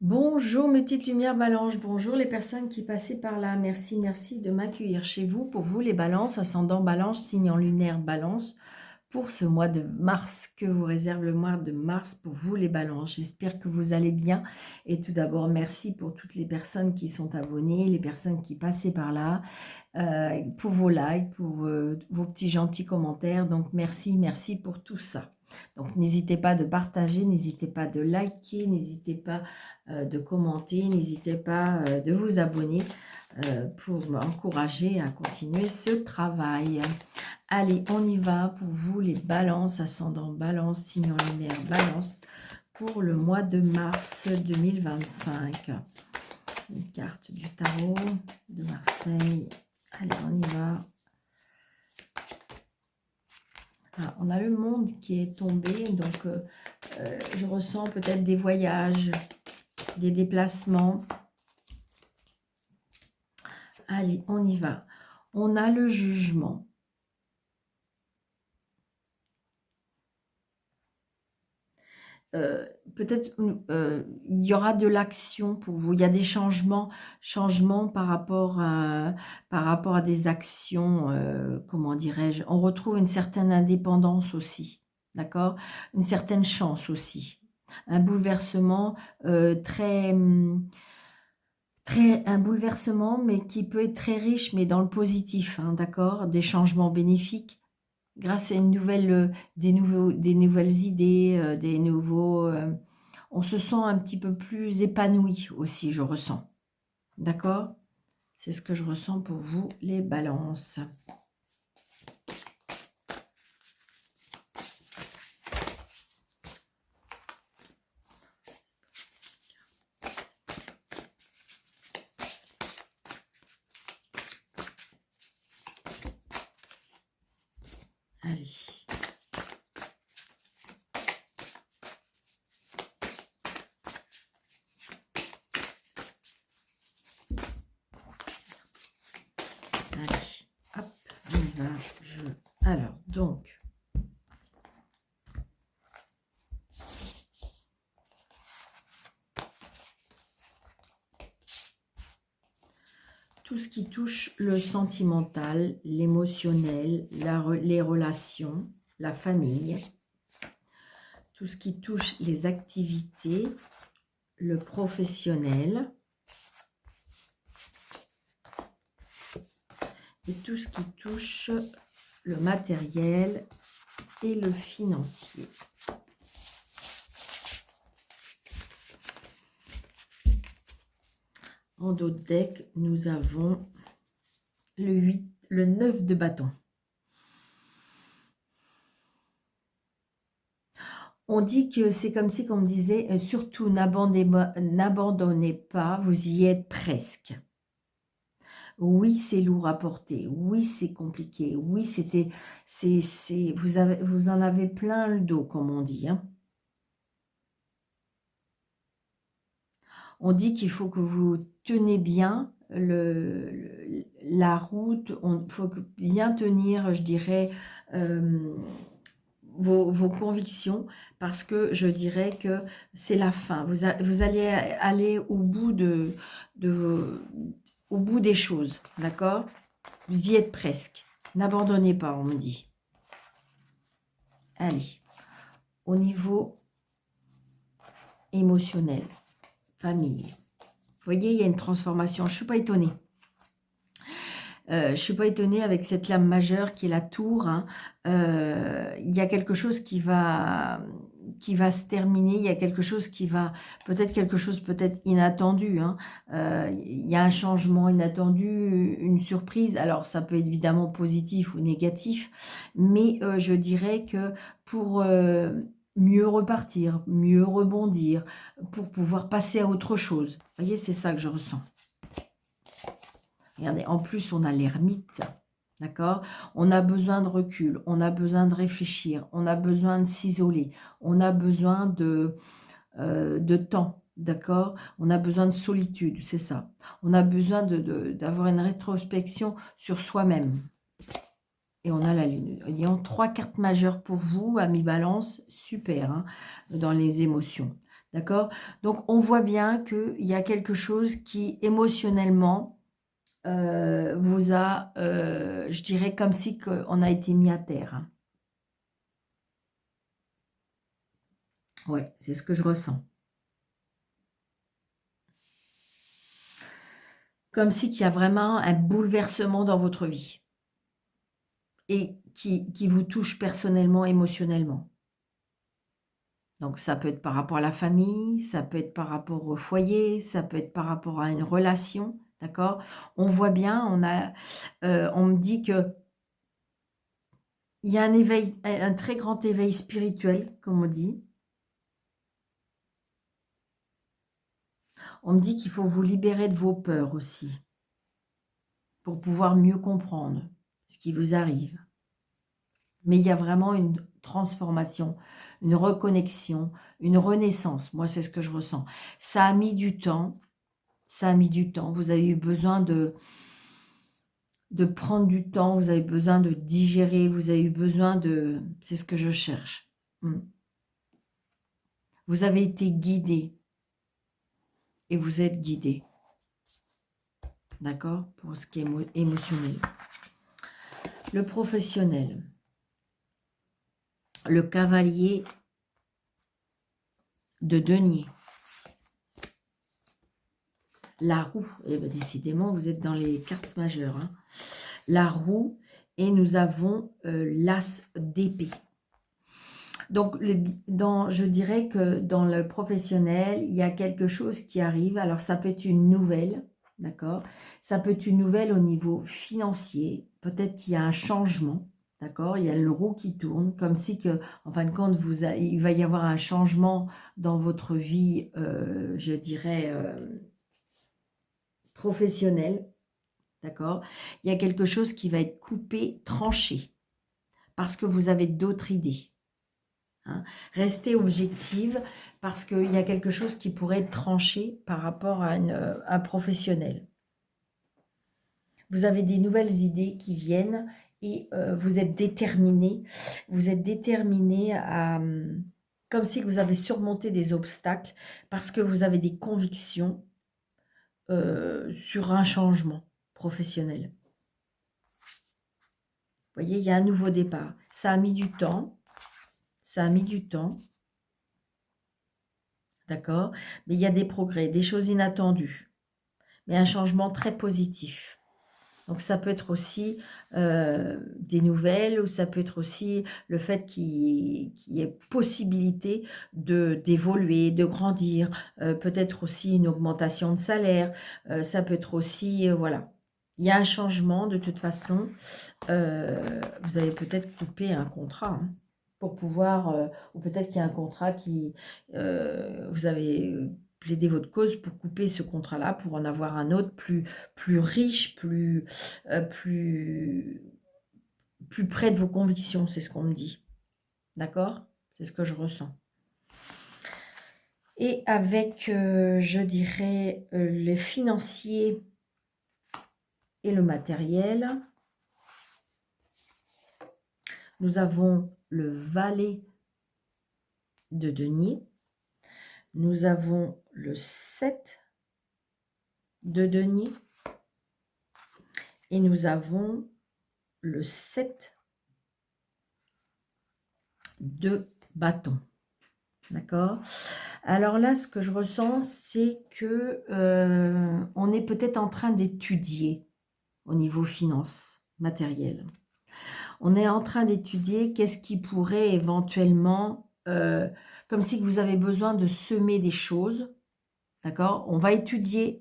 Bonjour mes petites lumières Balance, bonjour les personnes qui passaient par là. Merci, merci de m'accueillir chez vous. Pour vous les balances, ascendant Balance, signe en lunaire Balance, pour ce mois de mars, que vous réserve le mois de mars pour vous les balances. J'espère que vous allez bien. Et tout d'abord, merci pour toutes les personnes qui sont abonnées, les personnes qui passaient par là, pour vos likes, pour vos petits gentils commentaires. Donc merci, merci pour tout ça. Donc n'hésitez pas de partager, n'hésitez pas de liker, n'hésitez pas de commenter, n'hésitez pas de vous abonner pour m'encourager à continuer ce travail. Allez, on y va pour vous les balances, ascendant balance, signe lunaire balance, pour le mois de mars 2025. Une carte du tarot de Marseille. Allez, on y va. Ah, on a le monde qui est tombé, donc je ressens peut-être des voyages, des déplacements. Allez, on y va. On a le jugement. Peut-être il y aura de l'action pour vous. Il y a des changements par rapport à des actions, comment dirais-je, on retrouve une certaine indépendance aussi, d'accord, une certaine chance aussi, un bouleversement un bouleversement, mais qui peut être très riche, mais dans le positif, hein, d'accord, des changements bénéfiques grâce à une nouvelle, des nouvelles idées, des nouveaux... on se sent un petit peu plus épanoui aussi, je ressens. D'accord? C'est ce que je ressens pour vous, les balances. Allez. Allez, hop, on y va. Alors, donc, tout ce qui touche le sentimental, l'émotionnel, les relations, la famille, tout ce qui touche les activités, le professionnel, et tout ce qui touche le matériel et le financier. En dos de deck, nous avons le 9 de bâton. On dit que c'est comme si, comme disait, surtout n'abandonnez pas, vous y êtes presque. Oui, c'est lourd à porter. Oui, c'est compliqué. Oui, vous en avez plein le dos, comme on dit. Hein. On dit qu'il faut que vous tenez bien la route. Il faut bien tenir, je dirais, vos convictions, parce que je dirais que c'est la fin. Vous allez aller au bout au bout des choses, d'accord? Vous y êtes presque. N'abandonnez pas, on me dit. Allez, au niveau émotionnel, famille. Vous voyez, il y a une transformation. Je ne suis pas étonnée. Je ne suis pas étonnée avec cette lame majeure qui est la tour. Hein. Il y a quelque chose qui va se terminer. Il y a quelque chose qui va... peut-être inattendu. Hein. Il y a un changement inattendu, une surprise. Alors, ça peut être évidemment positif ou négatif. Mais je dirais que pour... mieux repartir, mieux rebondir, pour pouvoir passer à autre chose. Vous voyez, c'est ça que je ressens. Regardez, en plus, on a l'ermite, d'accord? On a besoin de recul, on a besoin de réfléchir, on a besoin de s'isoler, on a besoin de temps, d'accord? On a besoin de solitude, c'est ça. On a besoin d'avoir une rétrospection sur soi-même. Et on a la lune. Il y a 3 cartes majeures pour vous, amis Balance, super, hein, dans les émotions. D'accord? Donc, on voit bien qu'il y a quelque chose qui, émotionnellement, vous a, je dirais comme si on a été mis à terre, hein. Ouais, c'est ce que je ressens. Comme si qu'il y a vraiment un bouleversement dans votre vie et qui vous touche personnellement, émotionnellement. Donc ça peut être par rapport à la famille, ça peut être par rapport au foyer, ça peut être par rapport à une relation, d'accord? On voit bien, on me dit que il y a un éveil, un très grand éveil spirituel, comme on dit. On me dit qu'il faut vous libérer de vos peurs aussi, pour pouvoir mieux comprendre ce qui vous arrive. Mais il y a vraiment une transformation, une reconnexion, une renaissance. Moi, c'est ce que je ressens. Ça a mis du temps. Ça a mis du temps. Vous avez eu besoin de prendre du temps. Vous avez besoin de digérer. Vous avez eu besoin de... C'est ce que je cherche. Vous avez été guidé. Et vous êtes guidé. D'accord? Pour ce qui est émotionnel. Le professionnel. Le cavalier de denier. La roue, eh bien, décidément, vous êtes dans les cartes majeures, hein. La roue, et nous avons l'as d'épée. Donc, je dirais que dans le professionnel, il y a quelque chose qui arrive. Alors, ça peut être une nouvelle, d'accord? Ça peut être une nouvelle au niveau financier. Peut-être qu'il y a un changement, d'accord? Il y a le roue qui tourne, comme si, en fin de compte, il va y avoir un changement dans votre vie, je dirais... professionnel, d'accord? Il y a quelque chose qui va être coupé, tranché, parce que vous avez d'autres idées, hein. Restez objective, parce qu'il y a quelque chose qui pourrait être tranché par rapport à un professionnel. Vous avez des nouvelles idées qui viennent et vous êtes déterminé. Vous êtes déterminé à... comme si vous avez surmonté des obstacles, parce que vous avez des convictions sur un changement professionnel. Vous voyez, il y a un nouveau départ. Ça a mis du temps. Ça a mis du temps. D'accord? Mais il y a des progrès, des choses inattendues. Mais un changement très positif. Donc, ça peut être aussi des nouvelles, ou ça peut être aussi le fait qu'il y ait possibilité d'évoluer, de grandir. Peut-être aussi une augmentation de salaire. Ça peut être aussi, voilà. Il y a un changement de toute façon. Vous avez peut-être coupé un contrat, hein, pour pouvoir, ou peut-être qu'il y a un contrat qui, vous avez plaidé votre cause pour couper ce contrat-là, pour en avoir un autre plus riche, plus près de vos convictions, c'est ce qu'on me dit. D'accord? C'est ce que je ressens. Et avec, je dirais, le financier et le matériel, nous avons le valet de denier. Nous avons le 7 de denier. Et nous avons le 7 de bâton. D'accord? Alors là, ce que je ressens, c'est que on est peut-être en train d'étudier au niveau finance, matériel. On est en train d'étudier qu'est-ce qui pourrait éventuellement, comme si vous avez besoin de semer des choses, d'accord? On va étudier,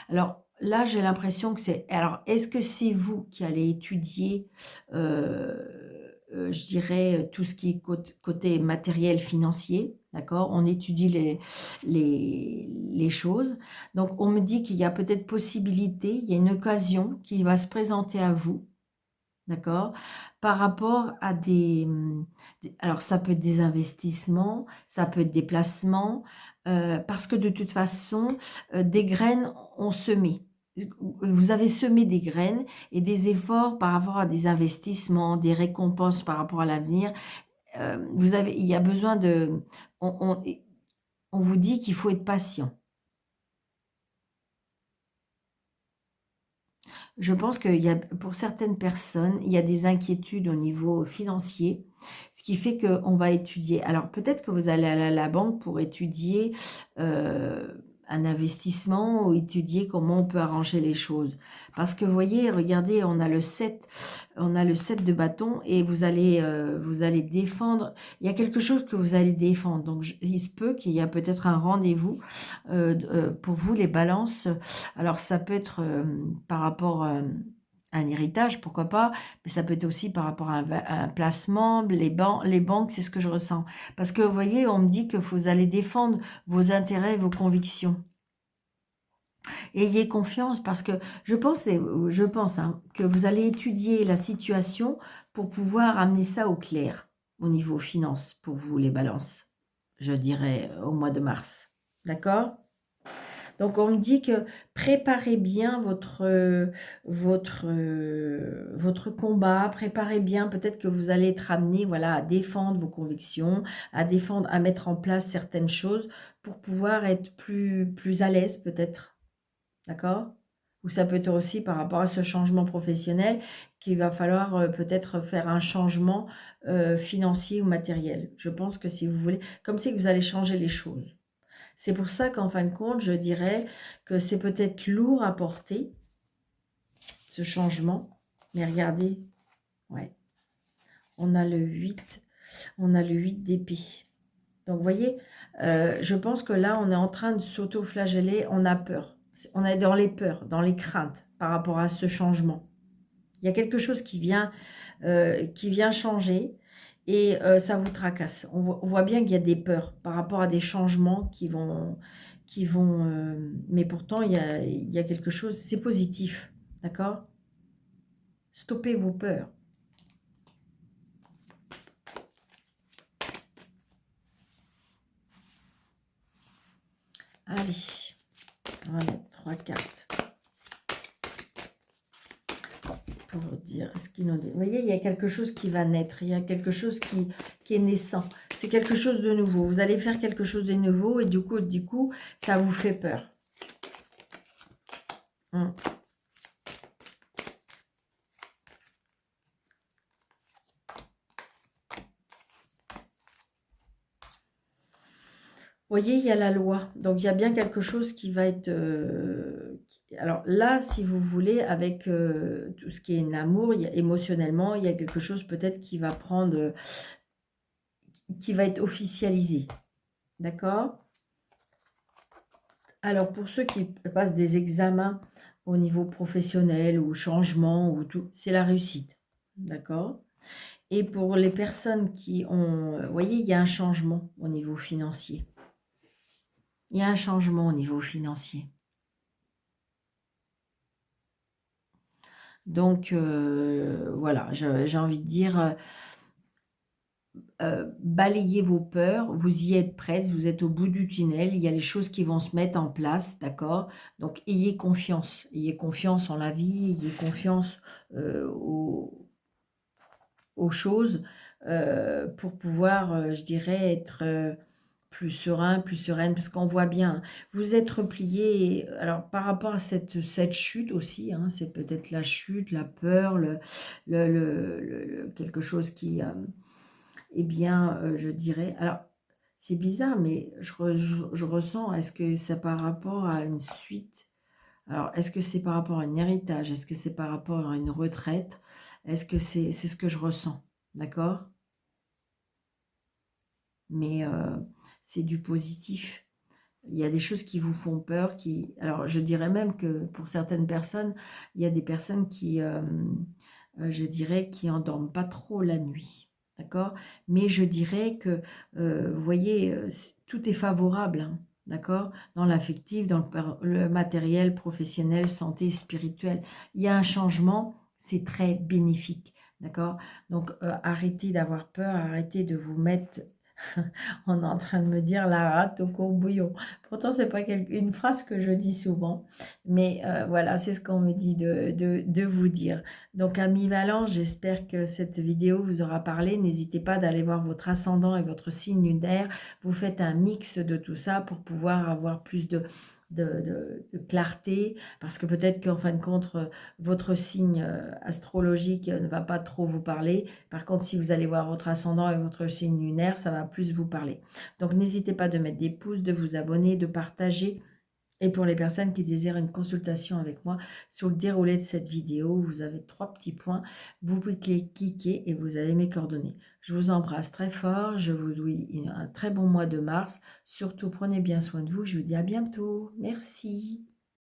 alors là, j'ai l'impression que c'est... Alors, est-ce que c'est vous qui allez étudier, je dirais, tout ce qui est côté matériel financier, d'accord? On étudie les choses. Donc, on me dit qu'il y a peut-être possibilité, il y a une occasion qui va se présenter à vous, d'accord? Par rapport à alors, ça peut être des investissements, ça peut être des placements, parce que de toute façon, des graines ont semé. Vous avez semé des graines et des efforts par rapport à des investissements, des récompenses par rapport à l'avenir. Il y a besoin de... on vous dit qu'il faut être patient. Je pense qu'il y a, pour certaines personnes, il y a des inquiétudes au niveau financier, ce qui fait qu'on va étudier. Alors peut-être que vous allez aller à la banque pour étudier un investissement ou étudier comment on peut arranger les choses. Parce que vous voyez, regardez, on a le 7 de bâton et vous allez défendre. Il y a quelque chose que vous allez défendre. Donc il se peut qu'il y a peut-être un rendez-vous pour vous, les balances. Alors ça peut être par rapport à un héritage, pourquoi pas, mais ça peut être aussi par rapport à un placement, les banques, c'est ce que je ressens. Parce que vous voyez, on me dit que vous allez défendre vos intérêts, vos convictions. Ayez confiance parce que je pense hein, que vous allez étudier la situation pour pouvoir amener ça au clair au niveau finance pour vous, les balances, je dirais au mois de mars. D'accord? Donc, on me dit que préparez bien votre combat, préparez bien, peut-être que vous allez être amené voilà, à défendre vos convictions, à mettre en place certaines choses pour pouvoir être plus à l'aise peut-être, d'accord? Ou ça peut être aussi par rapport à ce changement professionnel qu'il va falloir peut-être faire un changement financier ou matériel. Je pense que si vous voulez, comme c'est que vous allez changer les choses. C'est pour ça qu'en fin de compte, je dirais que c'est peut-être lourd à porter, ce changement. Mais regardez, ouais, on a le 8, on a le 8 d'épée. Donc, vous voyez, je pense que là, on est en train de s'auto-flageller, on a peur. On est dans les peurs, dans les craintes par rapport à ce changement. Il y a quelque chose qui vient changer et ça vous tracasse. On voit bien qu'il y a des peurs par rapport à des changements mais pourtant il y a quelque chose, c'est positif, d'accord? Stoppez vos peurs. Allez, on va mettre 3 cartes. Pour dire ce qu'ils nous dit. Vous voyez, il y a quelque chose qui va naître, il y a quelque chose qui est naissant. C'est quelque chose de nouveau. Vous allez faire quelque chose de nouveau et du coup, ça vous fait peur. Vous voyez, il y a la loi. Donc, il y a bien quelque chose qui va être... alors là, si vous voulez, avec tout ce qui est amour, émotionnellement, il y a quelque chose peut-être qui va prendre... qui va être officialisé. D'accord? Alors, pour ceux qui passent des examens au niveau professionnel ou changement ou tout, c'est la réussite. D'accord? Et pour les personnes qui ont... Vous voyez, il y a un changement au niveau financier. Il y a un changement au niveau financier. Donc, voilà, j'ai envie de dire... balayez vos peurs, vous y êtes prête, vous êtes au bout du tunnel, il y a les choses qui vont se mettre en place, d'accord? Donc ayez confiance en la vie, ayez confiance aux choses pour pouvoir, je dirais, être plus serein, plus sereine, parce qu'on voit bien, vous êtes replié, alors par rapport à cette chute aussi, hein, c'est peut-être la chute, la peur, quelque chose qui... eh bien, je dirais... Alors, c'est bizarre, mais je ressens, est-ce que c'est par rapport à une suite? Alors, est-ce que c'est par rapport à un héritage? Est-ce que c'est par rapport à une retraite? Est-ce que c'est ce que je ressens? D'accord? Mais c'est du positif. Il y a des choses qui vous font peur, alors je dirais même que pour certaines personnes, il y a des personnes qui, je dirais, qui endorment pas trop la nuit. D'accord? Mais je dirais que, vous voyez, tout est favorable, hein, d'accord? Dans l'affectif, dans le matériel, professionnel, santé, spirituel. Il y a un changement, c'est très bénéfique, d'accord? Donc, arrêtez d'avoir peur, arrêtez de vous mettre On est en train de me dire la rate au courbouillon. Pourtant, c'est pas une phrase que je dis souvent, mais voilà, c'est ce qu'on me dit de vous dire. Donc, amis Valence, j'espère que cette vidéo vous aura parlé. N'hésitez pas d'aller voir votre ascendant et votre signe lunaire. Vous faites un mix de tout ça pour pouvoir avoir plus de clarté, parce que peut-être qu'en fin de compte, votre signe astrologique ne va pas trop vous parler. Par contre, si vous allez voir votre ascendant et votre signe lunaire, ça va plus vous parler. Donc, n'hésitez pas de mettre des pouces, de vous abonner, de partager. Et pour les personnes qui désirent une consultation avec moi, sur le déroulé de cette vidéo, vous avez 3 petits points. Vous pouvez cliquer et vous avez mes coordonnées. Je vous embrasse très fort. Je vous souhaite un très bon mois de mars. Surtout, prenez bien soin de vous. Je vous dis à bientôt. Merci.